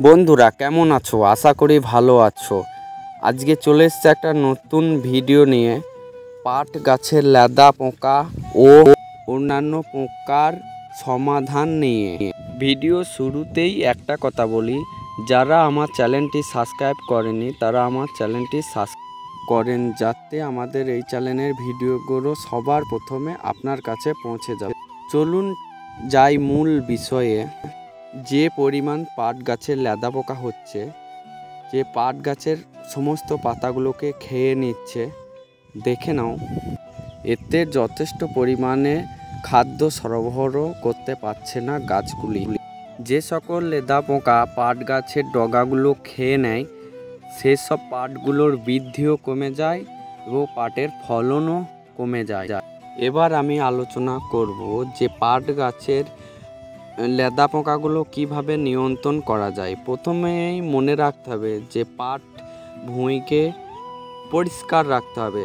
বন্ধুরা কেমন আছো? আশা করি ভালো আছো। আজকে চলে এসেছে একটা নতুন ভিডিও নিয়ে, পাট গাছের লেদা পোকা ও অন্যান্য পোকার সমাধান নিয়ে। ভিডিও শুরুতেই একটা কথা বলি, যারা আমার চ্যানেলটি সাবস্ক্রাইব করেনি তারা আমার চ্যানেলটি সাবস্ক্রাইব করেন, যাতে আমাদের এই চ্যানেলের ভিডিওগুলো সবার প্রথমে আপনার কাছে পৌঁছে যাবে। চলুন যাই মূল বিষয়ে। যে পরিমাণ পাট গাছের লেদা পোকা হচ্ছে, যে পাট গাছের সমস্ত পাতাগুলোকে খেয়ে নিচ্ছে, দেখে নাও। এতে যথেষ্ট পরিমাণে খাদ্য সরবরাহ করতে পারছে না গাছগুলি। যে সকল লেদা পোকা পাট গাছের ডগাগুলো খেয়ে নেয়, সেসব পাটগুলোর বৃদ্ধিও কমে যায় এবং পাটের ফলনও কমে যায়। এবার আমি আলোচনা করব যে পাট গাছের লেদা পোকাগুলো কিভাবে নিয়ন্ত্রণ করা যায়। প্রথমেই মনে রাখতে হবে যে পাট ভুঁইকে পরিষ্কার রাখতে হবে,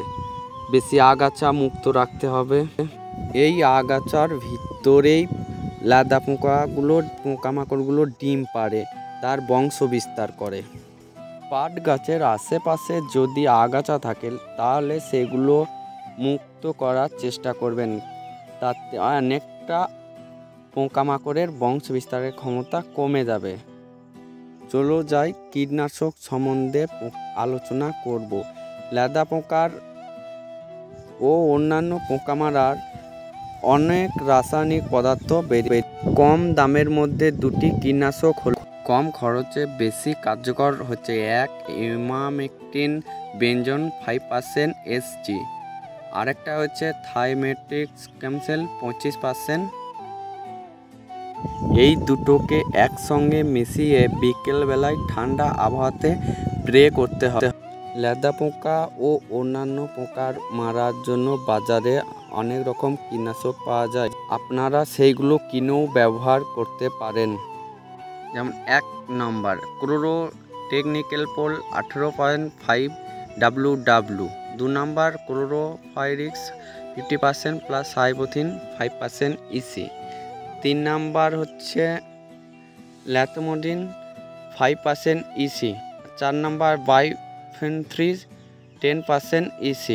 বেশি আগাছা মুক্ত রাখতে হবে। এই আগাছার ভিতরেই লেদা পোকামাকড়গুলো ডিম পাড়ে, তার বংশ বিস্তার করে। পাট গাছের আশেপাশে যদি আগাছা থাকে তাহলে সেগুলো মুক্ত করার চেষ্টা করবেন, তাতে অনেকটা পোকামাকড়ের বংশ বিস্তারের ক্ষমতা কমে যাবে। চলো যাই কীটনাশক সম্বন্ধে আলোচনা করব। লেদা পোকার ও অন্যান্য পোকা মারার অনেক রাসায়নিক পদার্থ বেরিয়ে। কম দামের মধ্যে দুটি কীটনাশক হল, কম খরচে বেশি কার্যকর হচ্ছে। এক, ইমামেকটিন বেনজোন 5% SG, আরেকটা হচ্ছে থাইমেট্রিক্স ক্যামসেল 25%। এই দুটোকে একসঙ্গে মিশিয়ে বিকেলবেলায় ঠান্ডা আবহাওয়াতে স্প্রে করতে হবে। লেদা পোকা ও অন্যান্য পোকার মারার জন্য বাজারে অনেক রকম কীটনাশক পাওয়া যায়, আপনারা সেইগুলো কিনেও ব্যবহার করতে পারেন। যেমন 1 নম্বর ক্লোরো টেকনিক্যাল-পোল 18.5 WW, 2 নম্বর ক্লোরোফাইরিক্স 50% প্লাস সাইবোথিন 5% EC, 3 নাম্বার হচ্ছে ল্যাথোমোডিন 5% EC, 4 নাম্বার বাইফেনথ্রিন 10% EC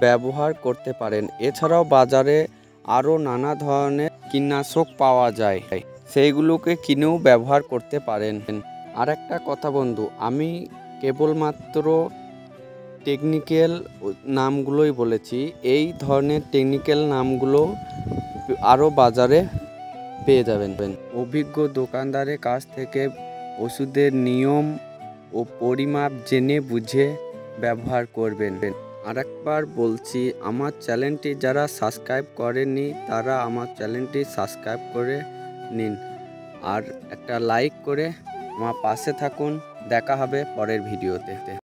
ব্যবহার করতে পারেন। এছাড়াও বাজারে আরও নানা ধরনের কীটনাশক পাওয়া যায়, সেইগুলোকে কিনেও ব্যবহার করতে পারেন। আর একটা কথা বন্ধু, আমি কেবলমাত্র টেকনিক্যাল নামগুলোই বলেছি। এই ধরনের টেকনিক্যাল নামগুলো আরও বাজারে পেয়ে যাবেন। অভিজ্ঞ দোকানদারের কাছ থেকে ওষুধের নিয়ম ও পরিমাপ জেনে বুঝে ব্যবহার করবেন। আরেকবার বলছি, আমার চ্যানেলটি যারা সাবস্ক্রাইব করেননি তারা আমার চ্যানেলটি সাবস্ক্রাইব করে নিন, আর একটা লাইক করে আমার পাশে থাকুন। দেখা হবে পরের ভিডিওতে।